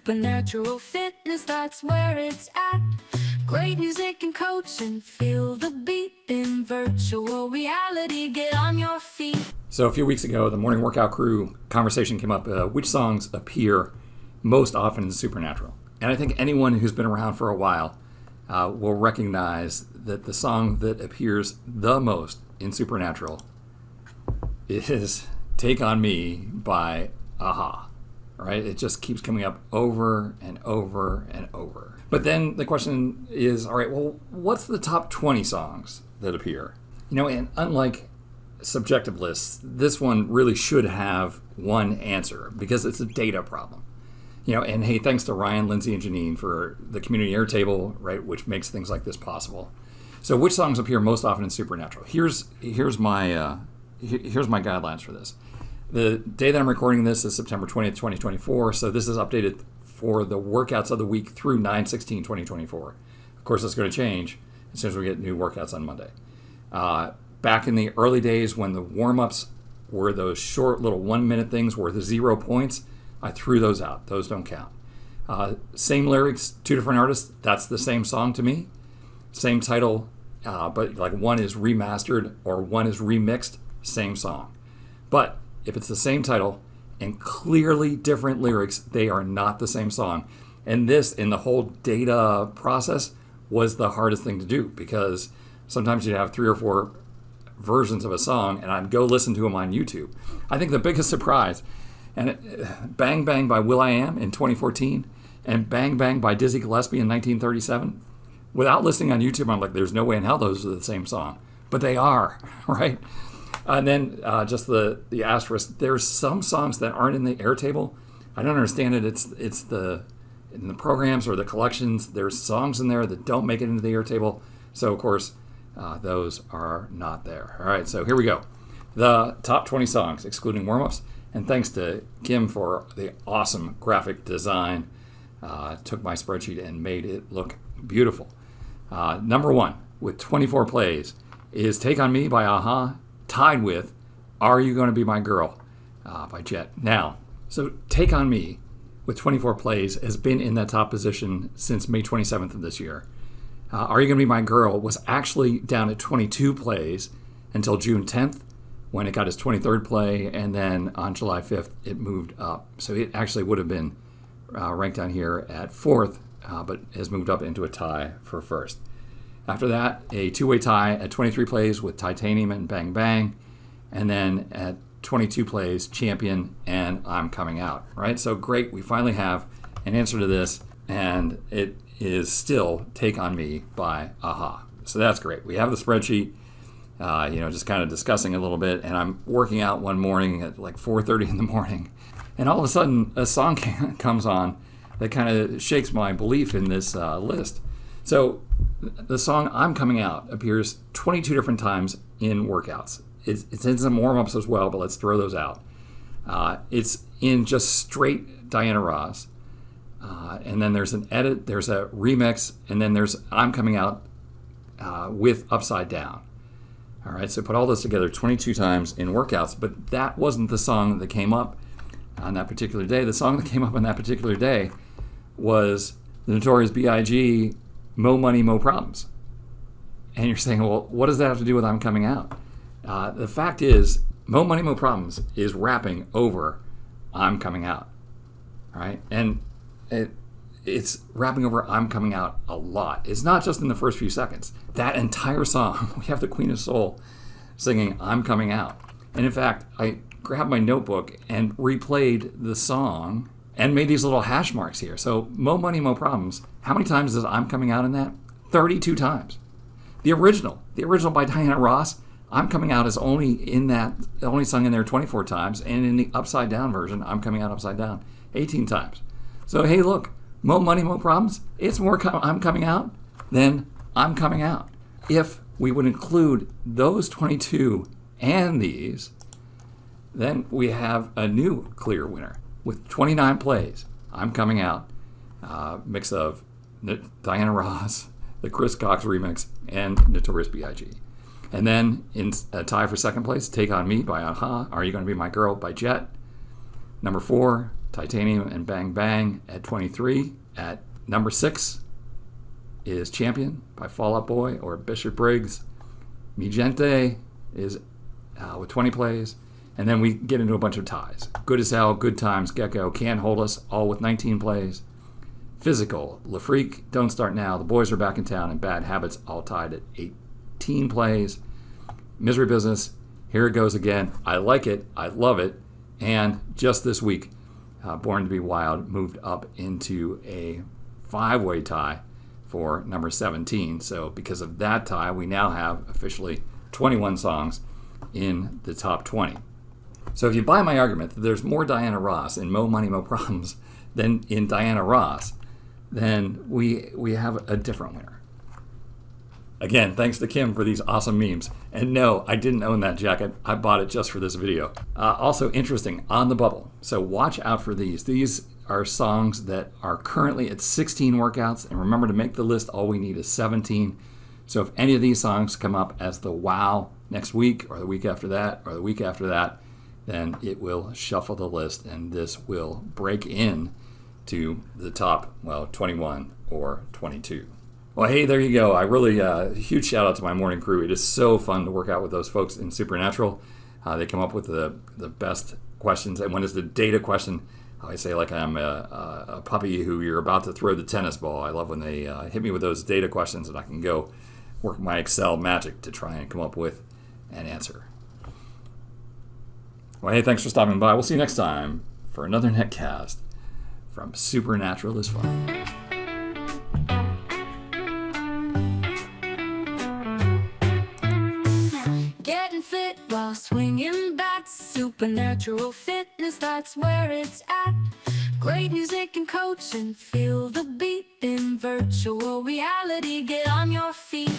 Supernatural fitness, that's where it's at. Great music and coaching, feel the beat in virtual reality. Get on your feet. So a few weeks ago, the morning workout crew conversation came up, which songs appear most often in Supernatural. And I think anyone who's been around for a while will recognize that the song that appears the most in Supernatural is Take On Me by a-ha. Right? It just keeps coming up over and over and over. But then the question is, all right, well, what's the top 20 songs that appear? You know, and unlike subjective lists, this one really should have one answer because it's a data problem. You know, and hey, thanks to Ryan, Lindsay, and Janene for the Community Airtable, right, which makes things like this possible. So which songs appear most often in Supernatural? Here's my guidelines for this. The day that I'm recording this is September 20th, 2024, so this is updated for the workouts of the week through 9/16/2024. Of course, it's going to change as soon as we get new workouts on Monday. Back in the early days when the warm-ups were those short little 1-minute things worth 0 points, I threw those out. Those don't count. Same lyrics, 2 different artists, that's the same song to me. Same title, but like one is remastered or one is remixed, same song. But if it's the same title and clearly different lyrics, they are not the same song. And this, in the whole data process, was the hardest thing to do because sometimes you'd have 3 or 4 versions of a song and I'd go listen to them on YouTube. I think the biggest surprise, Bang Bang by Will.i.am in 2014 and Bang Bang by Dizzy Gillespie in 1937, without listening on YouTube, I'm like, there's no way in hell those are the same song. But they are, right? And then just the asterisk, there's some songs that aren't in the Airtable. I don't understand it. It's in the programs or the collections, there's songs in there that don't make it into the Airtable. So, of course, those are not there. All right, so here we go. The top 20 songs, excluding warm-ups. And thanks to Kim for the awesome graphic design. Took my spreadsheet and made it look beautiful. Number 1, with 24 plays, is Take On Me by a-ha, tied with Are You Gonna Be My Girl by Jet. Now, so Take On Me with 24 plays has been in that top position since May 27th of this year. Are You Gonna Be My Girl was actually down at 22 plays until June 10th when it got its 23rd play, and then on July 5th it moved up. So it actually would have been ranked down here at 4th, but has moved up into a tie for 1st. After that, a 2-way tie at 23 plays with Titanium and Bang Bang. And then at 22 plays, Champion and I'm Coming Out. Right? So great. We finally have an answer to this. And it is still Take On Me by a-ha. So that's great. We have the spreadsheet, just kind of discussing a little bit. And I'm working out one morning at like 4:30 in the morning. And all of a sudden, a song comes on that kind of shakes my belief in this list. So the song I'm Coming Out appears 22 different times in workouts. It's in some warm-ups as well, but let's throw those out. It's in just straight Diana Ross. And then there's an edit, there's a remix, and then there's I'm Coming Out with Upside Down. All right, so put all this together 22 times in workouts, but that wasn't the song that came up on that particular day. The song that came up on that particular day was the Notorious B.I.G., Mo Money, Mo Problems. And you're saying, well, what does that have to do with I'm Coming Out? The fact is, Mo Money, Mo Problems is rapping over I'm Coming Out. All right? And it's rapping over I'm Coming Out a lot. It's not just in the first few seconds. That entire song, we have the Queen of Soul singing I'm Coming Out. And in fact, I grabbed my notebook and replayed the song and made these little hash marks here. So Mo Money, Mo Problems, how many times is I'm Coming Out in that? 32 times. The original by Diana Ross, I'm Coming Out is only sung in there 24 times, and in the upside down version, I'm Coming Out upside down 18 times. So hey, look, Mo Money, Mo Problems, it's more I'm Coming Out than I'm Coming Out. If we would include those 22 and these, then we have a new clear winner with 29 plays. I'm Coming Out, mix of Diana Ross, the Chris Cox remix, and Notorious B.I.G. And then in a tie for second place, Take On Me by a-ha, Are You Gonna Be My Girl by Jet. Number 4, Titanium and Bang Bang at 23. At number 6 is Champion by Fall Out Boy or Bishop Briggs. Mi Gente is with 20 plays. And then we get into a bunch of ties. Good as Hell, Good Times, Gecko, Can't Hold Us, all with 19 plays. Physical, Le Freak, Don't Start Now, The Boys Are Back in Town, and Bad Habits all tied at 18 plays. Misery Business, Here It Goes Again, I Like It, I Love It. And just this week, Born to Be Wild moved up into a 5-way tie for number 17. So because of that tie, we now have officially 21 songs in the top 20. So if you buy my argument that there's more Diana Ross in Mo Money, Mo Problems than in Diana Ross, then we have a different winner. Again, thanks to Kim for these awesome memes. And no, I didn't own that jacket. I bought it just for this video. Also interesting, On the Bubble. So watch out for these. These are songs that are currently at 16 workouts. And remember, to make the list, all we need is 17. So if any of these songs come up as the wow next week or the week after that or the week after that, then it will shuffle the list and this will break in to the top, 21 or 22. Well, hey, there you go. I really, huge shout out to my morning crew. It is so fun to work out with those folks in Supernatural. They come up with the best questions. And when it's the data question, I say like I'm a puppy who you're about to throw the tennis ball. I love when they hit me with those data questions and I can go work my Excel magic to try and come up with an answer. Well, hey, thanks for stopping by. We'll see you next time for another netcast from Supernatural is Fun. Getting fit while swinging bats. Supernatural fitness, that's where it's at. Great music and coaching, feel the beat in virtual reality. Get on your feet.